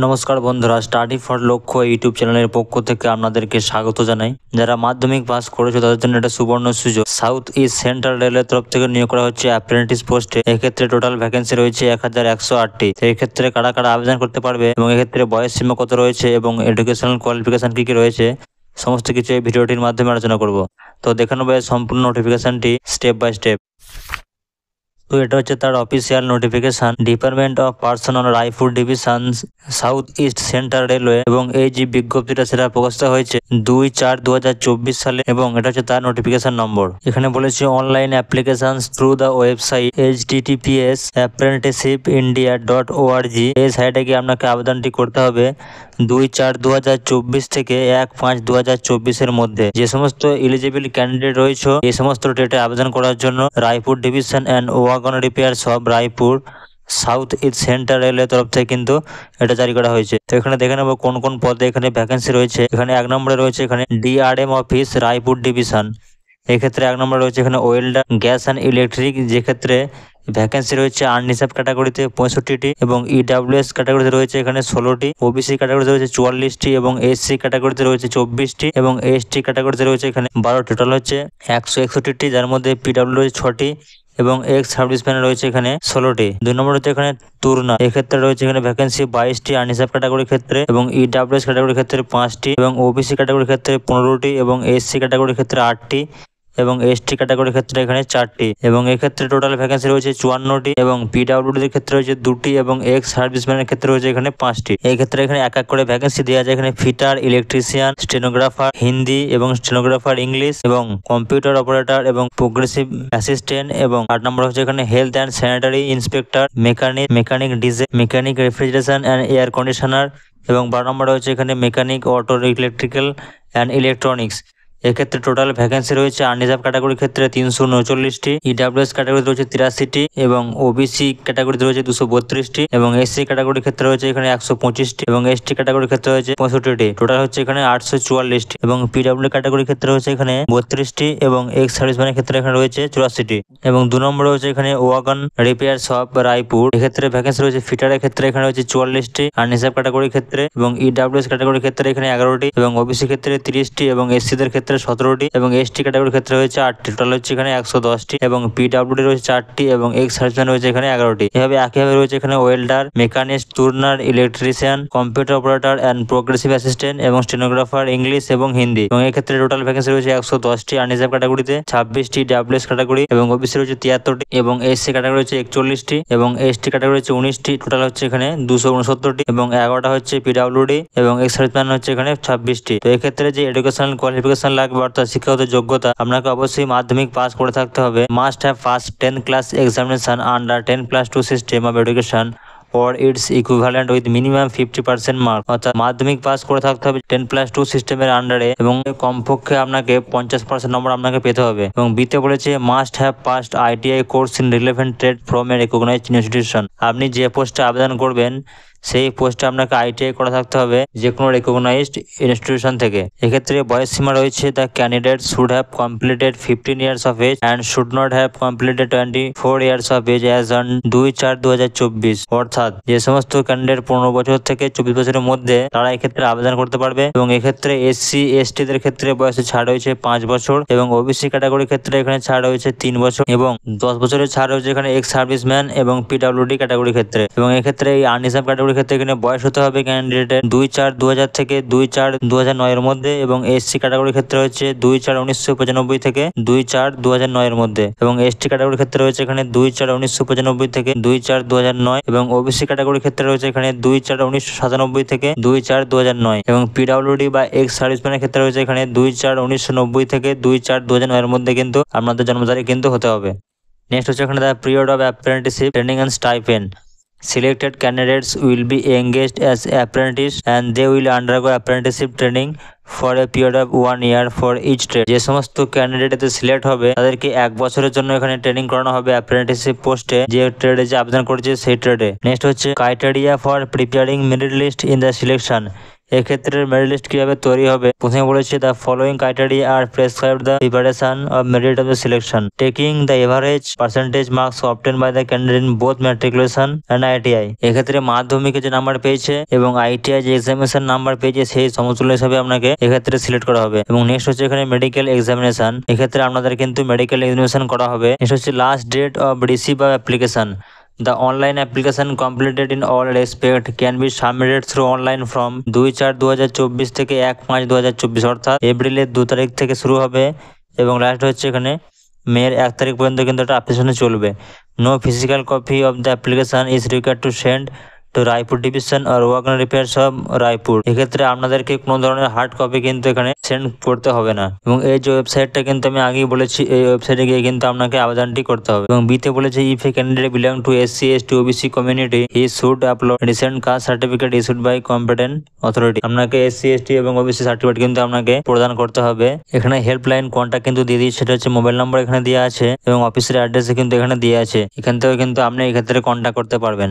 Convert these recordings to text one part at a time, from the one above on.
নমস্কার বন্ধুরা, study for লক্ষ্য ইউটিউব চ্যানেলের পক্ষ থেকে আপনাদেরকে স্বাগত জানাই। যারা মাধ্যমিক পাস করেছে তাদের জন্য একটা সুবর্ণ সুযোগ। সাউথ ইস্ট সেন্ট্রাল রেলের তরফ থেকে নিয়োগ করা হচ্ছে অ্যাপ্রেন্টিস পোস্টে। এক্ষেত্রে টোটাল ভ্যাকেন্সি রয়েছে 1108টি। এই ক্ষেত্রে কারা কারা আবেদন করতে পারবে এবং এক্ষেত্রে বয়স সীমা কত রয়েছে এবং এডুকেশনাল কোয়ালিফিকেশন কি কি রয়েছে সমস্ত কিছু এই ভিডিওটির মাধ্যমে আলোচনা করব। তো দেখে নেবো সম্পূর্ণ নোটিফিকেশনটি স্টেপ বাই স্টেপ। তো এটা হচ্ছে তার official notification, department of personal Raipur division, south east central railway. এবং এই যে বিজ্ঞপ্তিটা সেটা প্রকাশিত হয়েছে 2/4/2024 সালে এবং এটা হচ্ছে তার নোটিফিকেশন নম্বর। এখানে বলেছে online application through the website https://apprenticeshipindia.org। এই সাইটে গিয়ে আপনাকে আবেদনটি করতে হবে 2/4/2024 থেকে 1/5/2024 মধ্যে। যে সমস্ত এলিজিবল ক্যান্ডিডেট রয়েছে এই সমস্ত ডেটে আবেদন করার জন্য Raipur division and wagon repair shop Raipur south east central রেলের তরফ থেকে কিন্তু এটা জারি করা হয়েছে। তো এখানে দেখে নেবো কোন কোন পদে এখানে ভ্যাকেন্সি রয়েছে। এখানে 1 নম্বরে রয়েছে এখানে ডিআরএম অফিস রায়পুর ডিভিশন। এক্ষেত্রে 1 নম্বরে রয়েছে এখানে ওয়েল্ডার গ্যাস অ্যান্ড ইলেকট্রিক, যেক্ষেত্রে ভ্যাকেন্সি রয়েছে আনরিজার্ভ ক্যাটাগরিতে 65টি এবং ইডাব্লিউএস ক্যাটাগরিতে রয়েছে এখানে 16টি, ওবিসি ক্যাটাগরিতে রয়েছে 44টি এবং এসসি ক্যাটাগরিতে রয়েছে 24টি এবং এসটি ক্যাটাগরিতে রয়েছে এখানে 12। টোটাল হচ্ছে 161টি, যার মধ্যে পিডাব্লিউ রয়েছে 6টি এবং এক্স সার্ভিসম্যান রয়েছে এখানে 16টি। 2 নম্বর হচ্ছে এখানে তুরনা। এক্ষেত্রে রয়েছে এখানে ভ্যাকেন্সি 22টি আনরিজার্ভ ক্যাটাগরির ক্ষেত্রে এবং ইডাব্লিউএস ক্যাটাগরির ক্ষেত্রে 5টি এবং ওবিসি ক্যাটাগরির ক্ষেত্রে 15টি এবং এসসি ক্যাটাগরির ক্ষেত্রে 8টি এবং এসটি ক্যাটাগরির ক্ষেত্রে এখানে 4টি এবং এক্ষেত্রে টোটাল ভ্যাকেন্সি রয়েছে 54টি এবং পিডাব্লিউডির ক্ষেত্রে রয়েছে 2টি এবং এক্স সার্ভিসম্যানের ক্ষেত্রে রয়েছে এখানে 5টি। এই ক্ষেত্রে এখানে এক এক করে ভ্যাকেন্সি দেওয়া যায়। এখানে ফিটার, ইলেকট্রিশিয়ান, স্টেনোগ্রাফার হিন্দি এবং স্টেনোগ্রাফার ইংলিশ এবং কম্পিউটার অপারেটর এবং প্রোগ্রেসিভ অ্যাসিস্ট্যান্ট এবং 8 নম্বর হচ্ছে এখানে health and sanitary inspector, mechanic diesel, mechanic refrigeration and air conditioner এবং 12 নম্বরে হচ্ছে এখানে mechanic auto electrical and electronics. এক্ষেত্রে টোটাল ভ্যাকেন্সি রয়েছে আনরিজার্ভ ক্যাটাগরির ক্ষেত্রে 339টি, ইডাব্লিউএস ক্যাটাগরিতে রয়েছে 83টি এবং ওবিসি ক্যাটাগরিতে রয়েছে 232টি এবং এসসি ক্যাটাগরির ক্ষেত্রে রয়েছে এখানে 125টি এবং এসটি ক্যাটাগরির ক্ষেত্রে রয়েছে 65টি। টোটাল হচ্ছে এখানে 844টি এবং পিডাব্লিউ ক্যাটাগরির ক্ষেত্রে রয়েছে এখানে 32টি এবং এক্স সার্ভিসম্যানের ক্ষেত্রে এখানে রয়েছে 84টি এবং 2 নম্বরে রয়েছে এখানে ওয়াগন রিপেয়ার শপ রায়পুর। এক্ষেত্রে ভ্যাকেন্সি রয়েছে ফিটারের ক্ষেত্রে এখানে রয়েছে 44টি, আনরিজার্ভ ক্যাটাগরির ক্ষেত্রে এবং ইডাব্লিউএস ক্যাটাগরির ক্ষেত্রে এখানে 11টি এবং ওবিসি ক্ষেত্রে 30টি এবং এসসিদের ক্ষেত্রে 17টি এবং এসটি ক্যাটাগরির ক্ষেত্রে রয়েছে 8টি। টোটাল হচ্ছে এখানে 110টি এবং পিডাব্লিউডি রয়েছে 4টি এবং এক্স সার্ভিসম্যান রয়েছে এখানে 11টি। এভাবে একইভাবে রয়েছে এখানে welder, machinist, turner, electrician, computer operator and progressive assistant এবং স্টেনোগ্রাফার ইংলিশ এবং হিন্দি এবং এক্ষেত্রে টোটাল ভ্যাকেন্সি রয়েছে 110টি আনরিজার্ভ ক্যাটাগরিতে, 26টি ডাব্লিউএস ক্যাটাগরি এবং ওবিসি রয়েছে 73টি এবং এসসি ক্যাটাগরি রয়েছে 41টি এবং এসটি ক্যাটাগরি রয়েছে 19টি। টোটাল হচ্ছে এখানে 269টি এবং 11টা হচ্ছে পিডাব্লিউডি এবং এক্স সার্ভিসম্যান হচ্ছে এখানে 26টি। তো এক্ষেত্রে যে এডুকেশনাল কোয়ালিফিকেশন লাগবে অর্থাৎ শিক্ষাগত যোগ্যতা, আপনাকে অবশ্যই মাধ্যমিক পাস করে থাকতে হবে। Must have pass 10 class examination under 10+2 system of education or its equivalent with minimum 50% mark. অর্থাৎ মাধ্যমিক পাস করে থাকতে হবে 10+2 সিস্টেমের আন্ডারে এবং কমপক্ষে আপনাকে 50% নম্বর আপনাকে পেতে হবে। এবং বিতে বলেছে must have passed ITI course in relevant trade from a recognised institution. আপনি যে পোস্টে আবেদন করবেন সেই পোস্টে আপনাকে আইটিআই করা থাকতে হবে যে কোনো রেকগনাইজড ইনস্টিটিউশন থেকে। এক্ষেত্রে বয়স সীমা রয়েছে the candidate should have completed 15 years of age and should not have completed 24 years of age as on 2/4/2024। অর্থাৎ যে সমস্ত ক্যান্ডিডেট 15 বছর থেকে 24 বছরের মধ্যে তারা এক্ষেত্রে আবেদন করতে পারবে এবং এক্ষেত্রে এসসি এসটিদের ক্ষেত্রে বয়সে ছাড় রয়েছে 5 বছর এবং ওবিসি ক্যাটাগরির ক্ষেত্রে এখানে ছাড় রয়েছে 3 বছর এবং 10 বছরের ছাড় রয়েছে এখানে এক্স সার্ভিসম্যান এবং পিডাব্লিউডি ক্যাটাগরির ক্ষেত্রে এবং এক্ষেত্রে এই আনরিজার্ভ ক্যাটাগরির ক্ষেত্রে এখানে বয়স হতে হবে ক্যান্ডিডেটের 2/4/2000 থেকে 2/4/2009 এর মধ্যে এবং এসসি ক্যাটাগরির ক্ষেত্রে হচ্ছে 2/4/1995 থেকে 2/4/2009 এর মধ্যে এবং এসটি ক্যাটাগরির ক্ষেত্রে রয়েছে এখানে 2/4/1995 থেকে 2/4/2009 এবং ওবিসি ক্যাটাগরির ক্ষেত্রে রয়েছে এখানে 2/4/1997 থেকে 2/4/2009 এবং পিডাব্লিউডি বা এক্স সার্ভিসম্যানের ক্ষেত্রে রয়েছে এখানে 2/4/1990 থেকে 2/4/2009 এর মধ্যে কিন্তু আপনাদের জন্ম তারিখ কিন্তু হতে হবে। নেক্সট হচ্ছে এখানে the period of apprenticeship training and stipend. Selected candidates will be engaged as apprentice and they will undergo apprenticeship training for a period of 1 year for each trade। যে সমস্ত ক্যান্ডিডেট এতে সিলেক্ট হবে তাদেরকে 1 বছরের জন্য এখানে ট্রেনিং করানো হবে অ্যাপ্রেন্টিসশিপ পোস্টে যে ট্রেডে যে আবেদন করেছে সেই ট্রেডে। নেক্সট হচ্ছে criteria for preparing merit list in the selection. এক্ষেত্রে মেরিট লিস্ট কিভাবে তৈরি হবে, প্রথমে বলেছে the following criteria are prescribe the preparation of merit of the selection taking the average percentage marks obtain by the candidate in both matriculation and ITI. এক্ষেত্রে মাধ্যমিকে যে number পেয়েছে এবং আইটিআই যে এক্সামিনেশন নাম্বার পেয়েছে সেই সমতুল্য হিসাবে আপনাকে এক্ষেত্রে সিলেক্ট করা হবে। এবং নেক্সট হচ্ছে এখানে মেডিকেল এক্সামিনেশন, এক্ষেত্রে আপনাদের কিন্তু মেডিকেল এক্সামিনেশন করা হবে। নেক্সট হচ্ছে last date of receive of application, The online application completed in all respect can be submitted through online from 2/4/2024 থেকে 1/5/2024 অর্থাৎ এপ্রিলের 2 তারিখ থেকে শুরু হবে এবং লাস্ট হচ্ছে এখানে মের 1 তারিখ পর্যন্ত কিন্তু একটা অ্যাপ্লিকেশনে চলবে। No physical copy of the application is required to send to Raipur division আর ওয়াগন রিপেয়ার্স অফ রায়পুর। এক্ষেত্রে আপনাদেরকে কোনো ধরনের হার্ড কপি কিন্তু এখানে সেন্ড করতে হবে না। এবং এই যে ওয়েবসাইটটা কিন্তু আমি আগেই বলেছি, এই ওয়েবসাইটে গিয়ে কিন্তু আপনাকে আবেদনটি করতে হবে। এবং বিতে বলেছে if a candidate belong to SC ST OBC community he should upload recent caste certificate issued by competent authority. আপনাকে SC ST এবং OBC সার্টিফিকেট কিন্তু আপনাকে প্রদান করতে হবে। এখানে হেল্পলাইন কন্ট্যাক্ট কিন্তু দিয়ে দিয়েছে, সেটা হচ্ছে মোবাইল নম্বর এখানে দেওয়া আছে এবং অফিসের অ্যাড্রেসে কিন্তু এখানে দেওয়া আছে। এখান থেকে কিন্তু আপনি এক্ষেত্রে কন্ট্যাক্ট করতে পারবেন।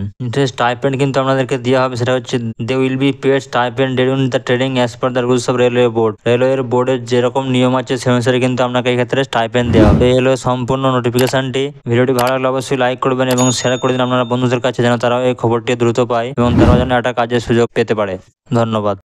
স্টাইপেন্ড কিন্তু আপনাদেরকে দেওয়া হবে, সেটা হচ্ছে they will be paid stipend during the training as per the rules of railway board. রেলওয়ের বোর্ডের যেরকম নিয়ম আছে সেই অনুসারে কিন্তু আপনাকে এক্ষেত্রে স্টাইপেন্ড দেওয়া হবে। এই হলো সম্পূর্ণ নোটিফিকেশনটি। ভিডিওটি ভালো লাগলে অবশ্যই লাইক করবেন এবং শেয়ার করে দিন আপনারা বন্ধুদের কাছে, যেন তারাও এই খবরটি দ্রুত পায় এবং তারা যেন একটা কাজের সুযোগ পেতে পারে। ধন্যবাদ।